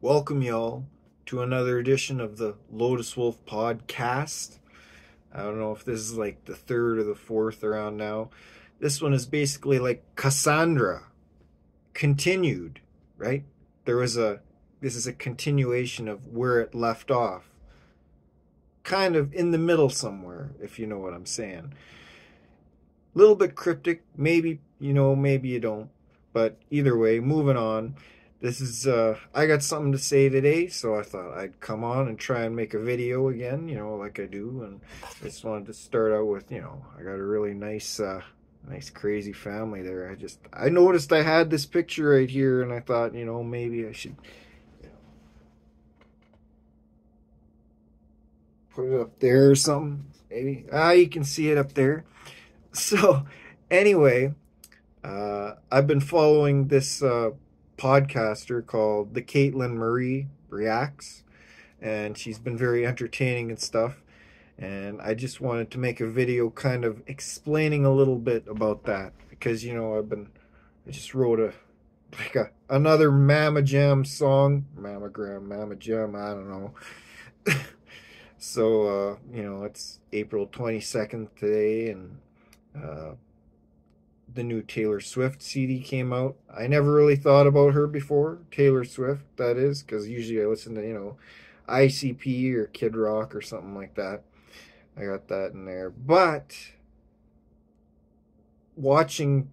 Welcome, y'all, to another edition of the Lotuswolf podcast. I don't know if this is like the third or the fourth around now. This one is basically like Cassandra continued, right? There was a, this is a continuation of where it left off, kind of in the middle somewhere, if you know what I'm saying. A little bit cryptic, maybe you know, maybe you don't. But either way, moving on. This is I got something to say today, so I thought I'd come on and try and make a video again, like I do. And I just wanted to start out with, I got a really nice crazy family there. I noticed I had this picture right here, and I thought, maybe I should you know, put it up there or something. Maybe. You can see it up there. So, anyway, I've been following this podcaster called the Caitlin Marie Reacts, and she's been very entertaining and stuff. And I just wanted to make a video kind of explaining a little bit about that because I just wrote another Mama Jam song, Mammogram, Mama Jam, I don't know. So it's April 22nd today, and uh, the new Taylor Swift CD came out. I never really thought about her before, Taylor Swift, that is, because usually I listen to, ICP or Kid Rock or something like that. I got that in there. But watching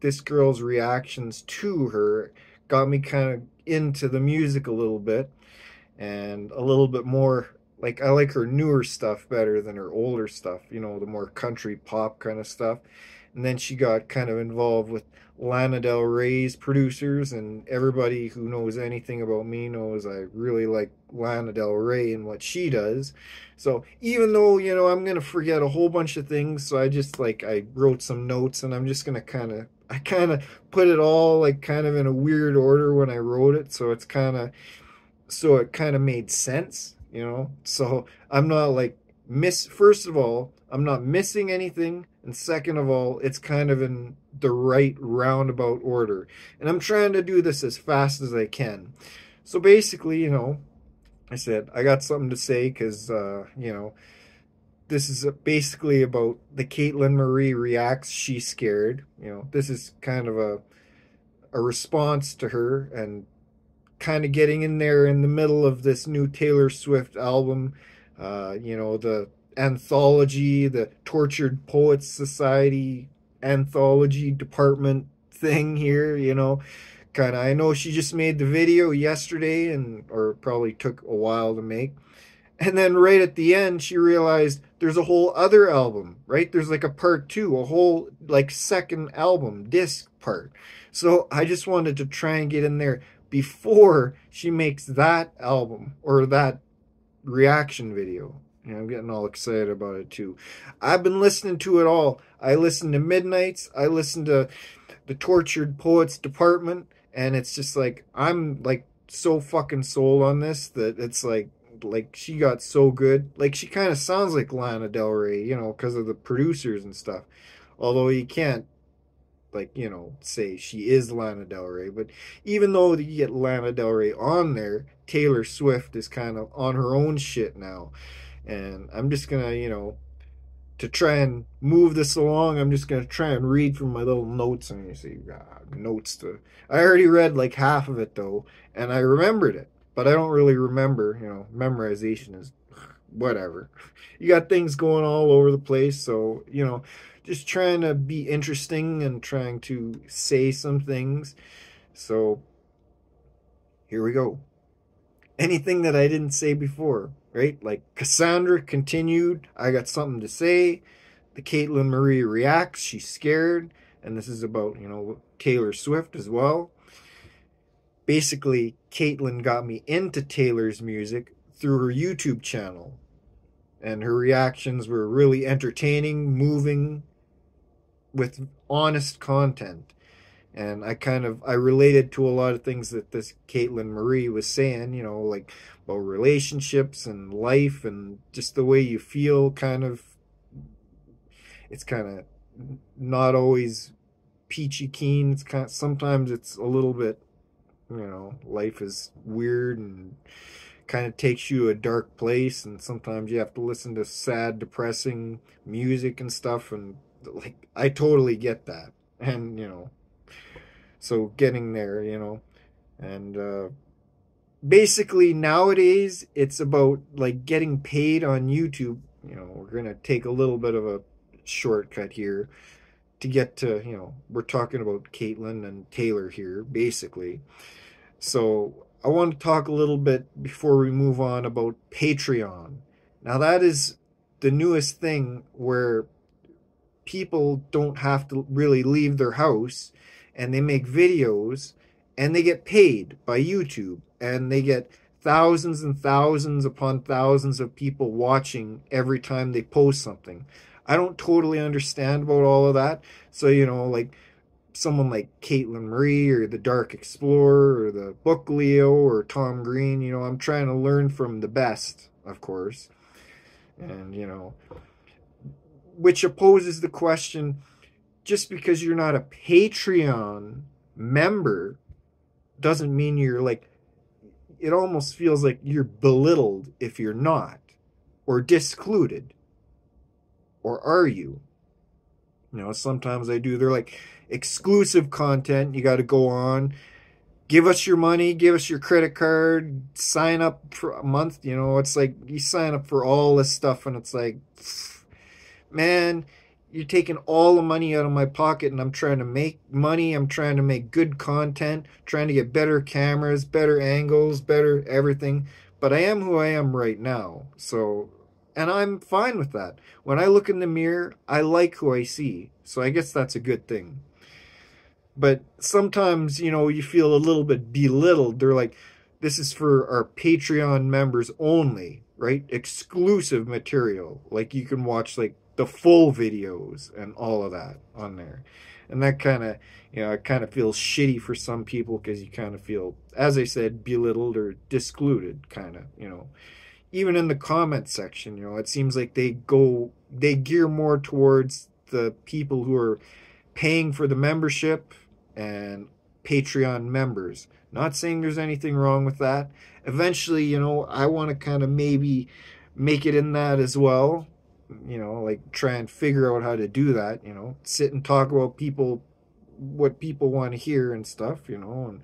this girl's reactions to her got me kind of into the music a little bit and a little bit more. Like, I like her newer stuff better than her older stuff, the more country pop kind of stuff. And then she got kind of involved with Lana Del Rey's producers, and everybody who knows anything about me knows I really like Lana Del Rey and what she does. So even though, I'm going to forget a whole bunch of things, so I wrote some notes, and I'm just going to I kind of put it all like kind of in a weird order when I wrote it, so it kind of made sense. So I'm not like first of all, I'm not missing anything, and second of all, it's kind of in the right roundabout order, and I'm trying to do this as fast as I can. So basically, I said I got something to say because this is basically about the Caitlin Marie Reacts She's Scared. This is kind of a response to her, and kind of getting in there in the middle of this new Taylor Swift album. The Anthology, the Tortured Poets Society Anthology department thing here. Kind of. I know she just made the video yesterday, or probably took a while to make. And then right at the end, she realized there's a whole other album, right? There's like a part two, a whole like second album, disc part. So I just wanted to try and get in there before she makes that album or that reaction video. I'm getting all excited about it too. I've been listening to it all. I listened to Midnights. I listened to the Tortured Poets Department. And it's just like, I'm like so fucking sold on this that it's like she got so good. Like, she kind of sounds like Lana Del Rey, because of the producers and stuff. Although you can't, like, say she is Lana Del Rey. But even though you get Lana Del Rey on there, Taylor Swift is kind of on her own shit now. And I'm just gonna, to try and move this along, I'm just gonna try and read from my little notes. And you see, notes to. I already read like half of it though, and I remembered it, but I don't really remember. Memorization is whatever. You got things going all over the place, so just trying to be interesting and trying to say some things. So here we go. Anything that I didn't say before, right? Like Cassandra continued, I got something to say. The Caitlin Marie Reacts, She's Scared. And this is about, Taylor Swift as well. Basically, Caitlin got me into Taylor's music through her YouTube channel. And her reactions were really entertaining, moving, with honest content. And I related to a lot of things that this Caitlin Marie was saying, like about relationships and life and just the way you feel. It's kind of not always peachy keen. Sometimes it's a little bit life is weird and kind of takes you to a dark place, and sometimes you have to listen to sad, depressing music and stuff, and like I totally get that. And so getting there, and basically nowadays it's about like getting paid on YouTube. We're gonna take a little bit of a shortcut here to get to, we're talking about Caitlin and Taylor here, basically. So I want to talk a little bit before we move on about Patreon. Now that is the newest thing where people don't have to really leave their house, and they make videos and they get paid by YouTube, and they get thousands and thousands upon thousands of people watching every time they post something. I don't totally understand about all of that. So, like someone like Caitlin Marie or the Dark Explorer or the Book Leo or Tom Green, I'm trying to learn from the best, of course. And, which opposes the question, just because you're not a Patreon member doesn't mean you're like, it almost feels like you're belittled if you're not, or discluded. Or are you? Sometimes I do. They're like exclusive content. You got to go on, give us your money, give us your credit card, sign up for a month. It's like you sign up for all this stuff, and it's like, man, you're taking all the money out of my pocket, and I'm trying to make money. I'm trying to make good content, trying to get better cameras, better angles, better everything. But I am who I am right now. So, and I'm fine with that. When I look in the mirror, I like who I see. So I guess that's a good thing. But sometimes, you feel a little bit belittled. They're like, this is for our Patreon members only, right? Exclusive material. Like you can watch like the full videos and all of that on there. And that kind of, it kind of feels shitty for some people, because you kind of feel, as I said, belittled or discluded, kind of, Even in the comment section, it seems like they gear more towards the people who are paying for the membership and Patreon members. Not saying there's anything wrong with that. Eventually, I want to kind of maybe make it in that as well. Like try and figure out how to do that, sit and talk about what people want to hear and stuff, and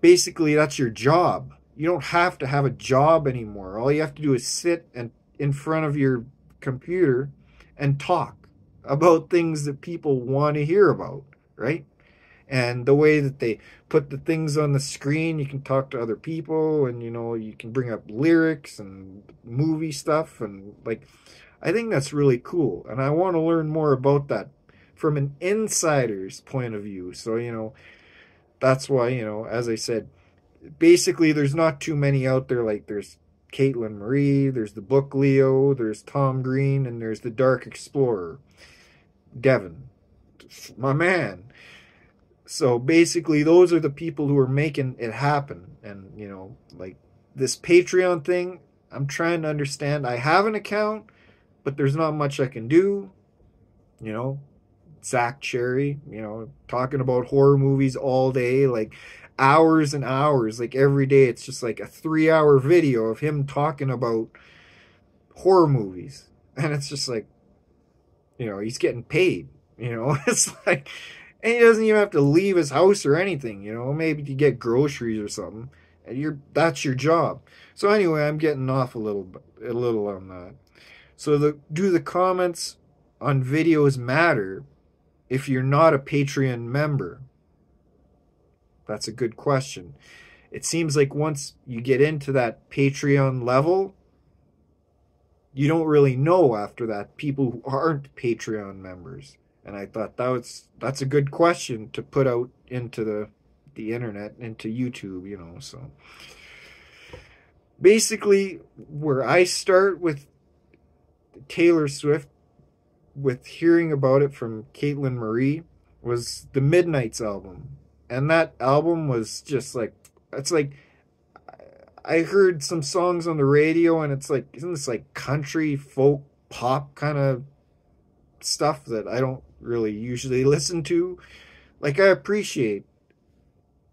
basically that's your job. You don't have to have a job anymore. All you have to do is sit and in front of your computer and talk about things that people want to hear about, right? And the way that they put the things on the screen, you can talk to other people, and you can bring up lyrics and movie stuff, and like, I think that's really cool, and I want to learn more about that from an insider's point of view. So that's why, as I said, basically there's not too many out there. Like there's Caitlin Marie, there's the Book Leo, there's Tom Green, and there's the Dark Explorer, Devin, my man. So basically those are the people who are making it happen. And like this Patreon thing, I'm trying to understand. I have an account, but there's not much I can do. Zach Cherry, talking about horror movies all day, like hours and hours, like every day. It's just like a 3-hour video of him talking about horror movies. And it's just like, he's getting paid, it's like, and he doesn't even have to leave his house or anything, maybe to get groceries or something. And that's your job. So anyway, I'm getting off a little on that. So do the comments on videos matter if you're not a Patreon member? That's a good question. It seems like once you get into that Patreon level, you don't really know after that people who aren't Patreon members. And I thought that's a good question to put out into the internet, into YouTube, so basically where I start with Taylor Swift, with hearing about it from Caitlin Marie, was the Midnights album. And that album was just like, it's like, I heard some songs on the radio, and it's like, isn't this like country, folk, pop kind of stuff that I don't really usually listen to? Like, I appreciate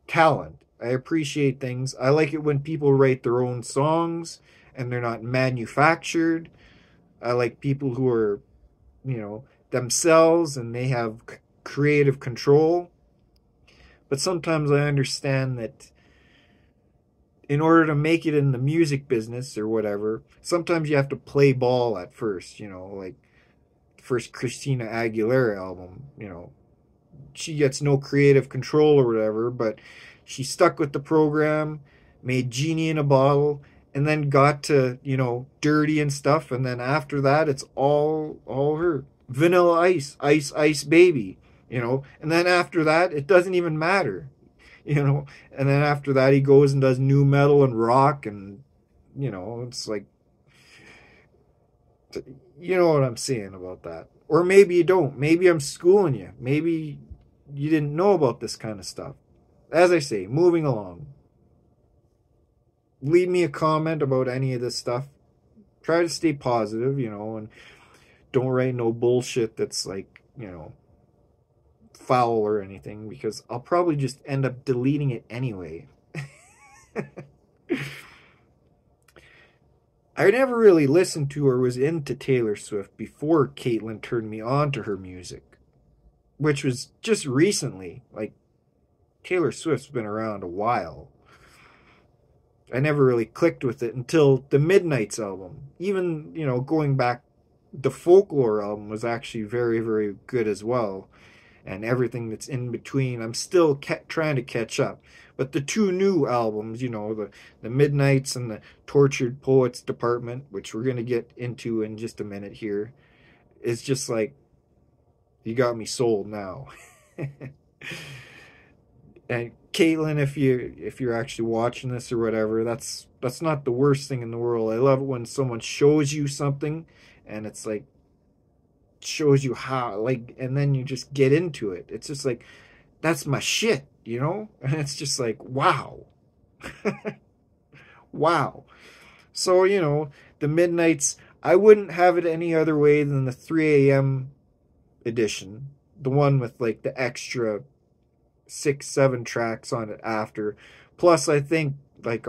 talent. I appreciate things. I like it when people write their own songs and they're not manufactured. I like people who are, themselves and they have creative control. But sometimes I understand that in order to make it in the music business or whatever, sometimes you have to play ball at first, like first Christina Aguilera album, she gets no creative control or whatever, but she stuck with the program, made Genie in a Bottle, and then got to, Dirty and stuff, and then after that it's all her. Vanilla Ice, Ice Ice Baby, and then after that it doesn't even matter. And then after that he goes and does new metal and rock, and it's like, you know what I'm saying about that. Or maybe you don't. Maybe I'm schooling you. Maybe you didn't know about this kind of stuff. As I say, moving along. Leave me a comment about any of this stuff. Try to stay positive, and don't write no bullshit that's like, foul or anything, because I'll probably just end up deleting it anyway. I never really listened to or was into Taylor Swift before Caitlin turned me on to her music, which was just recently. Like, Taylor Swift's been around a while. I never really clicked with it until the Midnights album. Even, going back, the Folklore album was actually very, very good as well. And everything that's in between, I'm still trying to catch up. But the two new albums, the Midnights and the Tortured Poets Department, which we're going to get into in just a minute here, is just like, you got me sold now. And Caitlin, if you're actually watching this or whatever, that's not the worst thing in the world. I love it when someone shows you something and it's like, shows you how, like, and then you just get into it. It's just like, that's my shit, and it's just like, wow. Wow. So, the Midnights, I wouldn't have it any other way than the 3 a.m. edition, the one with like the extra 6-7 tracks on it after, plus I think like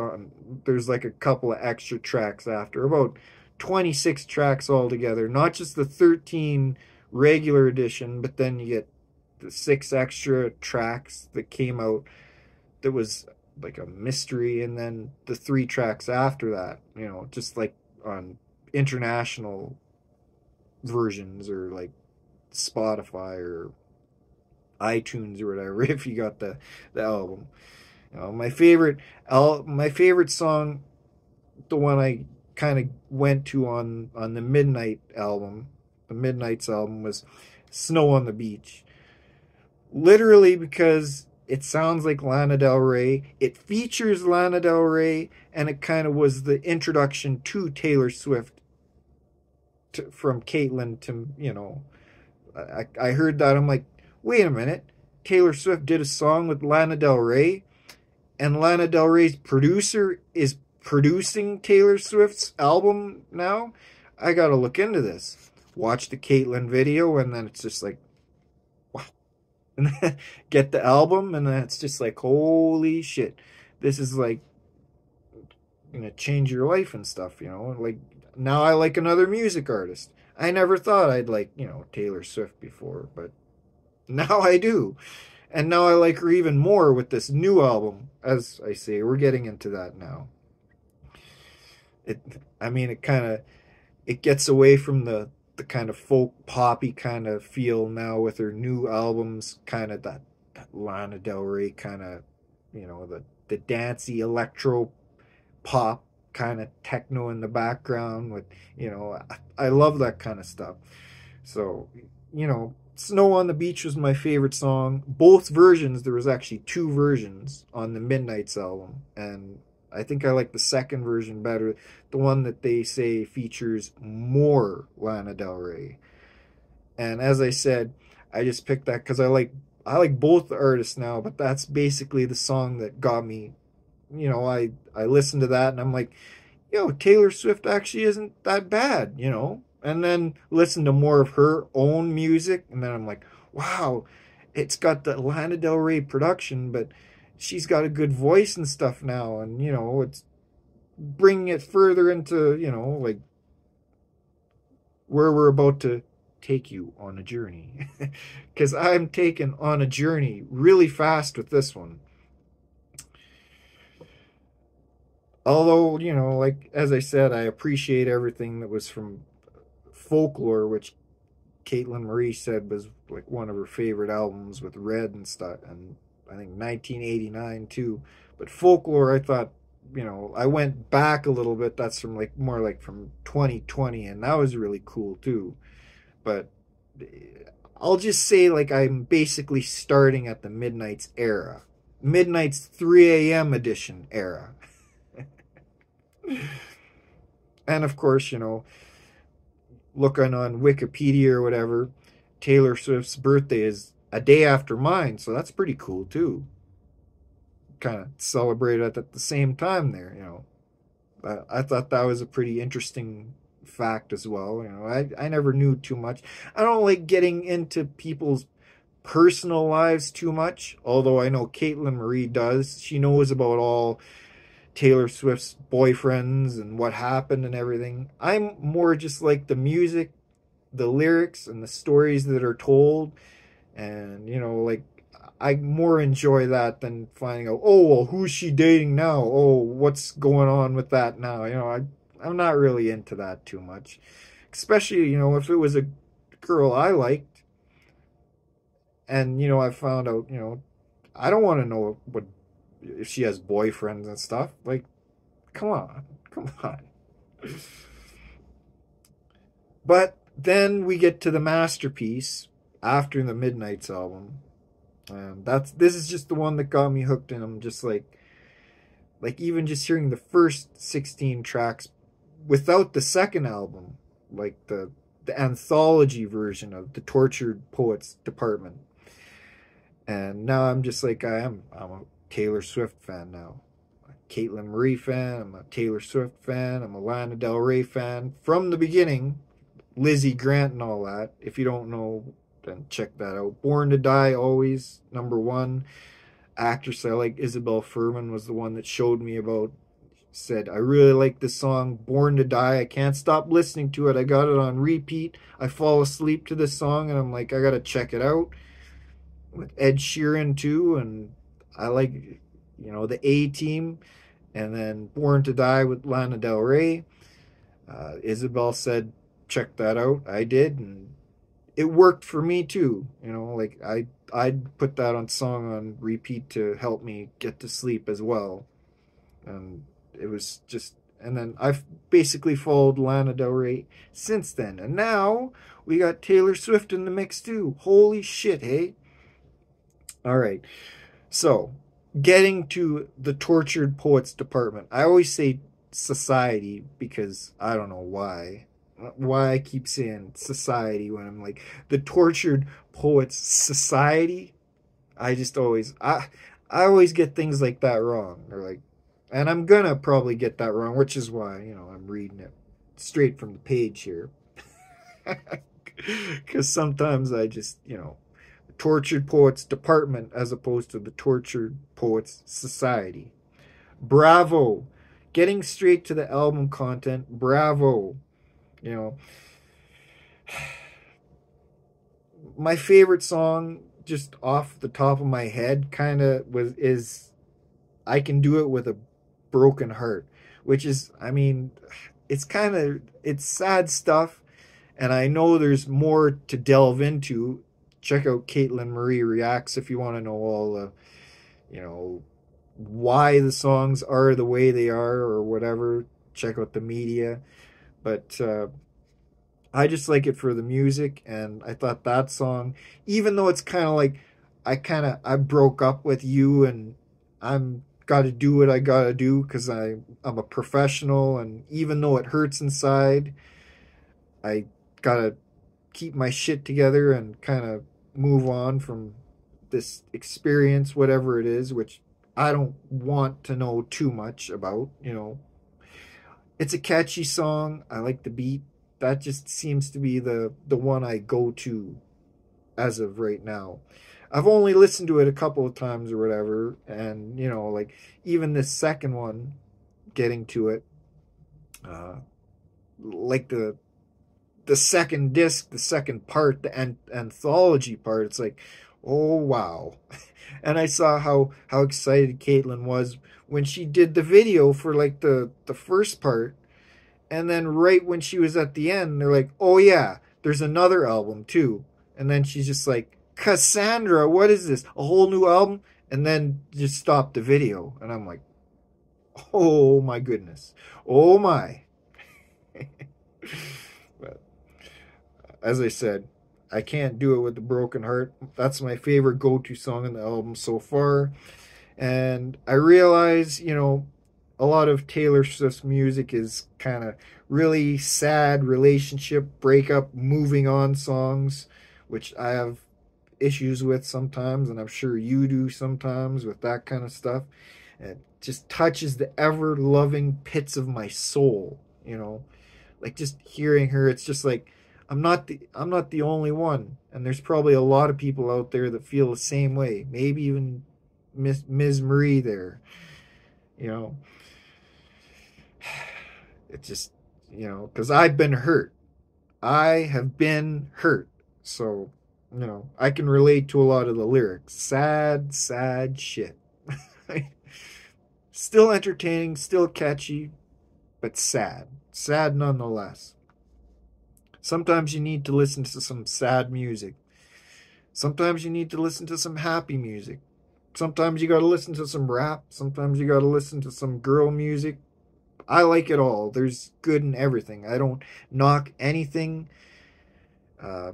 there's like a couple of extra tracks after, about 26 tracks altogether, not just the 13 regular edition, but then you get the 6 extra tracks that came out that was like a mystery, and then the 3 tracks after that, just like on international versions or like Spotify or iTunes or whatever, if you got the album. My favorite song, the one I kind of went to on the Midnights album, was Snow on the Beach. Literally because it sounds like Lana Del Rey, it features Lana Del Rey, and it kind of was the introduction to Taylor Swift from Caitlin to, I heard that, I'm like, wait a minute, Taylor Swift did a song with Lana Del Rey, and Lana Del Rey's producer is producing Taylor Swift's album now? I gotta look into this. Watch the Caitlin video, and then it's just like, wow. And then get the album, and then it's just like, holy shit. This is like gonna change your life and stuff, Like, now I like another music artist. I never thought I'd like, Taylor Swift before, but now I do. And now I like her even more with this new album. As I say, we're getting into that now. It gets away from the kind of folk poppy kind of feel now with her new albums, kind of that Lana Del Rey kind of, the dancey electro pop kind of techno in the background with, I love that kind of stuff. So, Snow on the Beach was my favorite song. Both versions, there was actually 2 versions on the Midnights album, and I think I like the second version better, the one that they say features more Lana Del Rey. And as I said, I just picked that because I like both the artists now, but that's basically the song that got me, I listened to that and I'm like, Taylor Swift actually isn't that bad, And then listen to more of her own music, and then I'm like, wow, it's got the Lana Del Rey production, but she's got a good voice and stuff now, and it's bringing it further into like where we're about to take you on a journey. Because I'm taken on a journey really fast with this one. Although, like as I said, I appreciate everything that was from Folklore, which Caitlin Marie said was like one of her favorite albums with Red and stuff, and I think 1989 too. But Folklore, I thought, I went back a little bit. That's from like more like from 2020, and that was really cool too. But I'll just say like I'm basically starting at the Midnight's era. Midnight's 3 a.m. edition era. And of course, looking on Wikipedia or whatever, Taylor Swift's birthday is a day after mine, so that's pretty cool too. Kind of celebrated at the same time there, I thought that was a pretty interesting fact as well. I never knew too much. I don't like getting into people's personal lives too much, although I know Caitlin Marie does. She knows about all Taylor Swift's boyfriends and what happened and everything. I'm more just like the music, the lyrics, and the stories that are told. And, like, I more enjoy that than finding out, oh, well, who's she dating now? Oh, what's going on with that now? I'm not really into that too much. Especially, if it was a girl I liked. And, I found out, I don't want to know what if she has boyfriends and stuff. Like, come on. But then we get to the masterpiece after the Midnight's album. This is just the one that got me hooked, and I'm just like even just hearing the first 16 tracks without the second album, like the anthology version of the Tortured Poets Department. And now I'm just like I'm a Taylor Swift fan now. I'm a Caitlin Marie fan. I'm a Taylor Swift fan. I'm a Lana Del Rey fan from the beginning. Lizzie Grant and all that. If you don't know, then check that out. Born to Die, always #1. Actress I like, Isabel Fuhrman, was the one that showed me about. Said, I really like this song, Born to Die. I can't stop listening to it. I got it on repeat. I fall asleep to this song, and I'm like, I gotta check it out. With Ed Sheeran too, and I like, the A-Team, and then Born to Die with Lana Del Rey. Isabel said, check that out. I did, and it worked for me too. Like I'd put that on repeat to help me get to sleep as well. And it was just, and then I've basically followed Lana Del Rey since then. And now we got Taylor Swift in the mix too. Holy shit, hey? All right. So, getting to the Tortured Poets Department. I always say society because I don't know why. Why I keep saying society when I'm like, the Tortured Poets Society. I always get things like that wrong. Or like, and I'm gonna probably get that wrong, which is why, I'm reading it straight from the page here. Because sometimes I just, Tortured Poets Department as opposed to the Tortured Poets Society. Bravo. Getting straight to the album content. Bravo. My favorite song, just off the top of my head, is I Can Do It With a Broken Heart, which is, it's sad stuff, and I know there's more to delve into. Check out Caitlin Marie Reacts if you want to know all the, why the songs are the way they are or whatever. Check out the media. But I just like it for the music, and I thought that song, even though it's kind of like, I broke up with you, and I'm got to do what I got to do because I'm a professional, and even though it hurts inside, I got to keep my shit together and kind of move on from this experience, whatever it is, which I don't want to know too much about, It's a catchy song. I like the beat. That just seems to be the one I go to as of right now. I've only listened to it a couple of times or whatever, and you know, like even this second one, getting to it, uh, like the second disc, the second part, the anthology part, it's like, oh wow. And I saw how excited Caitlin was when she did the video for like the first part, and then right when she was at the end, they're like, oh yeah, there's another album too. And then she's just like, Cassandra, what is this? A whole new album? And then just stopped the video. And I'm like, oh my goodness. Oh my. But as I said, I can't do it with a broken heart. That's my favorite go-to song on the album so far. And I realize, you know, a lot of Taylor Swift's music is kind of really sad relationship, breakup, moving on songs, which I have issues with sometimes, and I'm sure you do sometimes with that kind of stuff. And it just touches the ever loving pits of my soul, you know. Like just hearing her, it's just like I'm not the only one, and there's probably a lot of people out there that feel the same way. Maybe even Ms. Marie there, you know. It just, you know, because I've been hurt. I have been hurt. So, you know, I can relate to a lot of the lyrics. Sad, sad shit. Still entertaining, still catchy, but sad. Sad nonetheless. Sometimes you need to listen to some sad music. Sometimes you need to listen to some happy music. Sometimes you gotta listen to some rap. Sometimes you gotta listen to some girl music. I like it all. There's good in everything. I don't knock anything. Uh,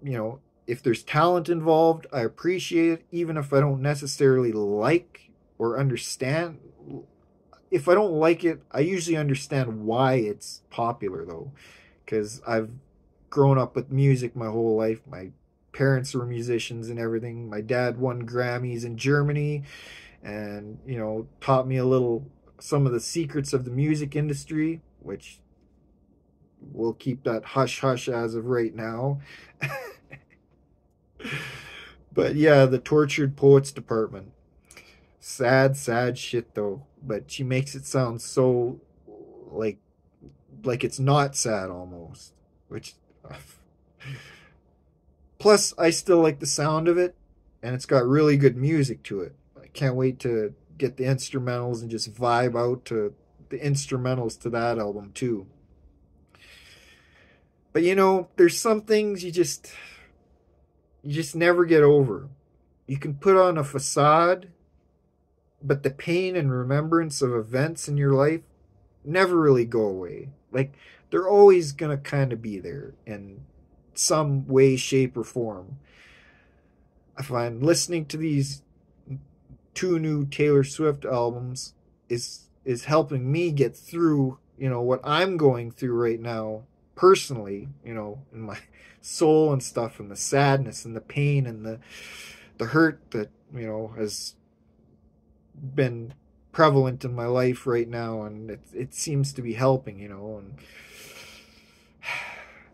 you know, if there's talent involved, I appreciate it, even if I don't necessarily like or understand. If I don't like it, I usually understand why it's popular, though, because I've grown up with music my whole life. My parents were musicians and everything. My dad won Grammys in Germany and, you know, taught me a little some of the secrets of the music industry, which we'll keep that hush hush as of right now. But yeah, the Tortured Poets Department. Sad, sad shit though. But she makes it sound so like it's not sad almost. Which plus I still like the sound of it, and it's got really good music to it. I can't wait to get the instrumentals and just vibe out to the instrumentals to that album too. But you know, there's some things you just never get over. You can put on a facade, but the pain and remembrance of events in your life never really go away. Like they're always going to kind of be there in some way, shape, or form. I find listening to these two new Taylor Swift albums is helping me get through, you know, what I'm going through right now personally, you know, in my soul and stuff, and the sadness and the pain and the hurt that, you know, has been prevalent in my life right now, and it seems to be helping, you know. And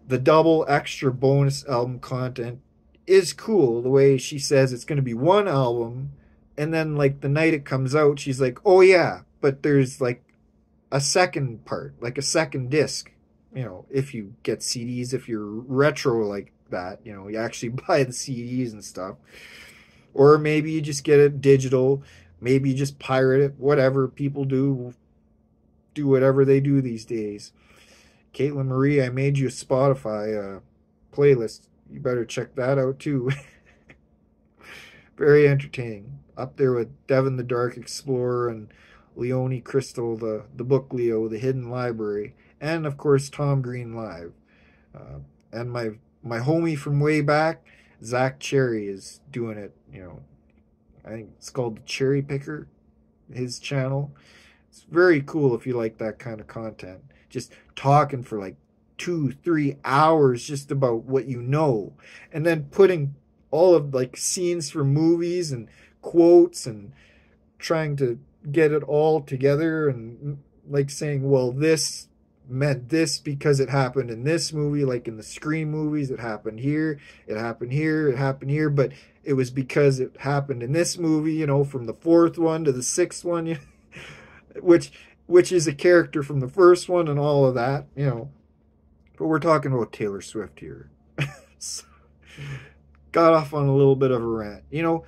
the double extra bonus album content is cool, the way she says it's going to be one album, and then like the night it comes out she's like, oh yeah, but there's like a second part, like a second disc, you know, if you get CDs, if you're retro like that, you know, you actually buy the CDs and stuff. Or maybe you just get it digital, maybe you just pirate it, whatever people do whatever they do these days. Caitlin Marie, I made you a Spotify playlist. You better check that out too. Very entertaining. Up there with Devin the Dark Explorer and Leonie Crystal, the book Leo, the Hidden Library, and of course Tom Green Live. And my homie from way back, Zach Cherry, is doing it. You know, I think it's called the Cherry Picker, his channel. It's very cool if you like that kind of content. Just talking for like 2-3 hours just about what you know, and then putting all of like scenes from movies and quotes and trying to get it all together, and like saying, well, this meant this because it happened in this movie, like in the Scream movies. It happened here, it happened here, it happened here, but it was because it happened in this movie, you know, from the fourth one to the sixth one, which which is a character from the first one and all of that, you know. But we're talking about Taylor Swift here. So, got off on a little bit of a rant. You know,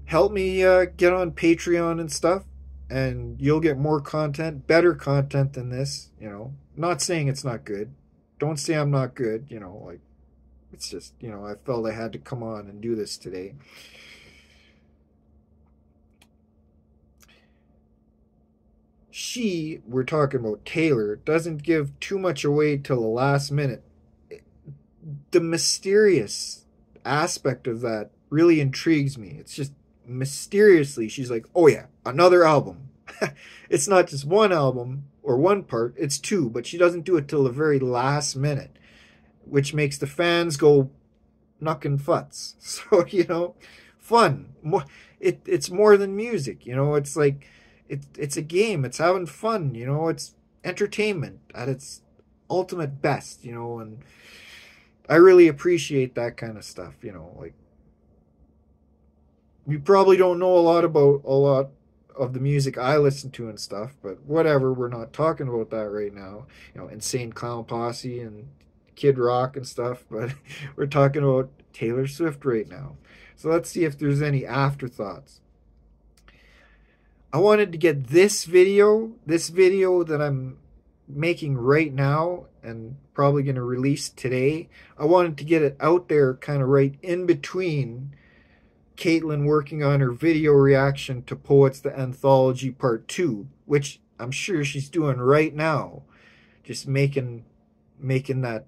help me get on Patreon and stuff, and you'll get more content, better content than this, you know. Not saying it's not good. Don't say I'm not good, you know, like, it's just, you know, I felt I had to come on and do this today. We're talking about Taylor, doesn't give too much away till the last minute. The mysterious aspect of that really intrigues me. It's just mysteriously, she's like, oh yeah, another album. It's not just one album or one part, it's two, but she doesn't do it till the very last minute, which makes the fans go knuckin' futs. So, you know, fun. It's more than music, you know, it's like, it's a game, it's having fun, you know, it's entertainment at its ultimate best, you know, and I really appreciate that kind of stuff, you know, like, you probably don't know a lot of the music I listen to and stuff, but whatever, we're not talking about that right now, you know, Insane Clown Posse and Kid Rock and stuff, but we're talking about Taylor Swift right now. So let's see if there's any afterthoughts. I wanted to get this video that I'm making right now and probably going to release today. I wanted to get it out there kind of right in between Caitlin working on her video reaction to Poets the Anthology Part 2, which I'm sure she's doing right now. Just making that,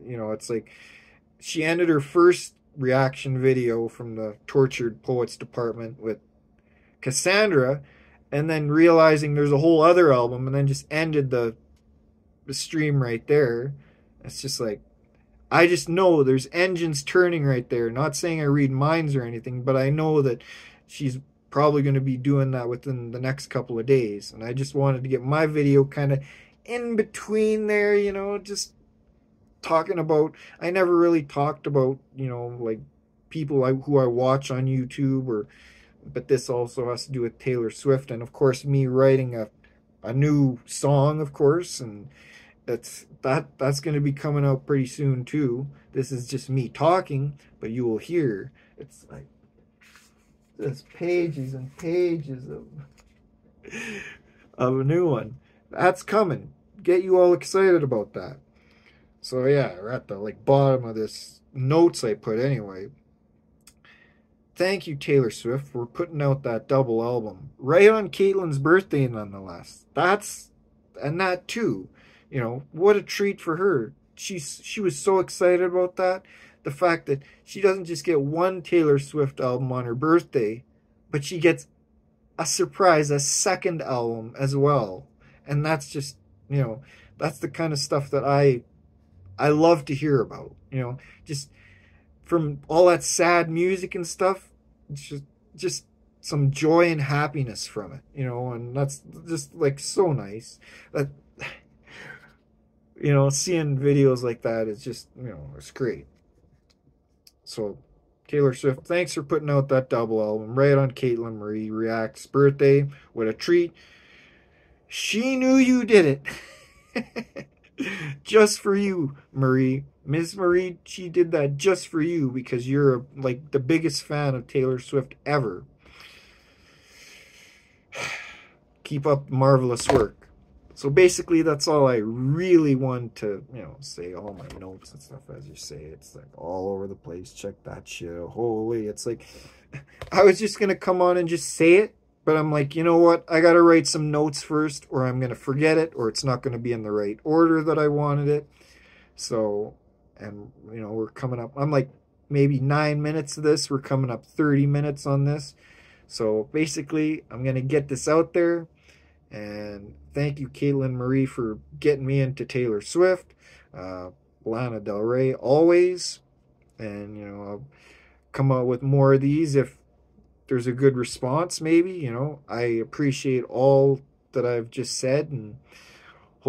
you know, it's like she ended her first reaction video from the Tortured Poets department with Cassandra, and then realizing there's a whole other album, and then just ended the stream right there. It's just like, I just know there's engines turning right there. Not saying I read minds or anything, but I know that she's probably going to be doing that within the next couple of days. And I just wanted to get my video kind of in between there, you know, just talking about, I never really talked about, you know, like people who I watch on YouTube, but this also has to do with Taylor Swift, and of course me writing a new song, of course, and that's going to be coming out pretty soon too. This is just me talking, but you will hear, it's like there's pages and pages of a new one that's coming. Get you all excited about that. So yeah, we're at the like bottom of this notes I put anyway. Thank you, Taylor Swift, for putting out that double album right on Caitlin's birthday, nonetheless. And that too, you know, what a treat for her. She was so excited about that. The fact that she doesn't just get one Taylor Swift album on her birthday, but she gets a surprise, a second album as well. And that's just, you know, that's the kind of stuff that I love to hear about, you know, just from all that sad music and stuff, just some joy and happiness from it, you know, and that's just like so nice. That, you know, seeing videos like that is just, you know, it's great. So Taylor Swift, thanks for putting out that double album right on Caitlin Marie React's birthday. What a treat. She knew you did it. Just for you, Marie. Miss Marie, she did that just for you because you're like the biggest fan of Taylor Swift ever. Keep up marvelous work. So basically, that's all I really want to, you know, say. All my notes and stuff, as you say, it's like all over the place. Check that shit. Holy, it's like, I was just going to come on and just say it, but I'm like, you know what? I got to write some notes first, or I'm going to forget it, or it's not going to be in the right order that I wanted it. So, and, you know, we're coming up, I'm like maybe 9 minutes of this. We're coming up 30 minutes on this. So basically, I'm going to get this out there. And thank you, Caitlin Marie, for getting me into Taylor Swift, Lana Del Rey, always. And, you know, I'll come out with more of these if there's a good response, maybe. You know, I appreciate all that I've just said and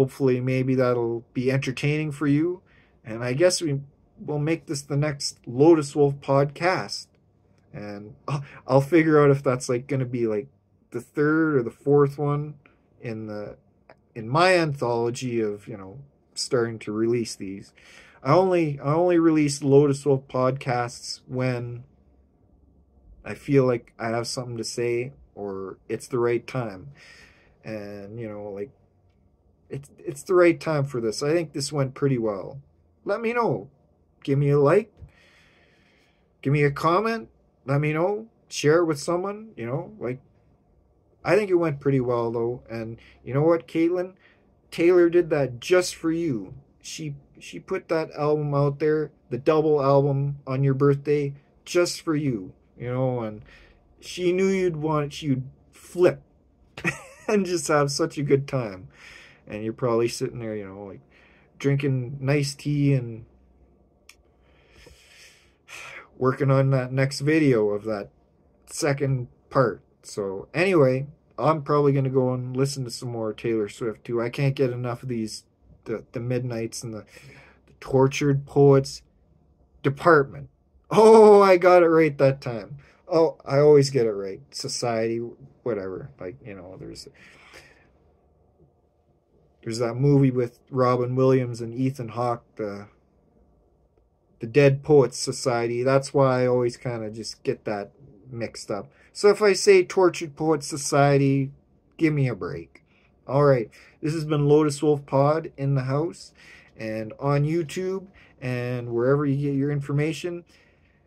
Hopefully, maybe that'll be entertaining for you. And I guess we will make this the next Lotus Wolf podcast. And I'll figure out if that's like going to be like the third or the fourth one in my anthology of, starting to release these. I only release Lotus Wolf podcasts when I feel like I have something to say or it's the right time. And, like it's the right time for this. I think this went pretty well. Let me know. Give me a like. Give me a comment. Let me know. Share it with someone, like I think it went pretty well though. And you know what, Caitlin? Taylor did that just for you. She put that album out there, the double album on your birthday, just for you. And she knew you'd flip and just have such a good time. And you're probably sitting there, like drinking nice tea and working on that next video of that second part. So anyway, I'm probably going to go and listen to some more Taylor Swift too. I can't get enough of these, the Midnights and the Tortured Poets Department. Oh, I got it right that time. Oh, I always get it right. Society, whatever. Like, there's that movie with Robin Williams and Ethan Hawke, the Dead Poets Society. That's why I always kind of just get that mixed up. So if I say Tortured Poets Society, give me a break. All right, this has been Lotuswolfpod in the house and on YouTube and wherever you get your information.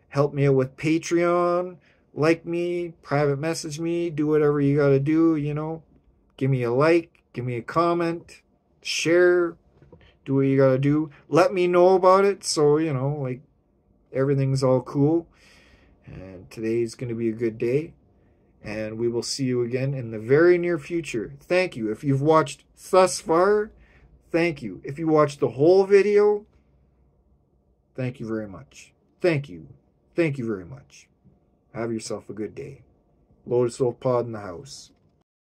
Help me out with Patreon. Like me, private message me, do whatever you got to do, Give me a like, give me a comment, share, do what you got to do. Let me know about it so, like everything's all cool. And today's going to be a good day. And we will see you again in the very near future. Thank you. If you've watched thus far, thank you. If you watched the whole video, thank you very much. Thank you. Thank you very much. Have yourself a good day. Lotuswolfpod in the house.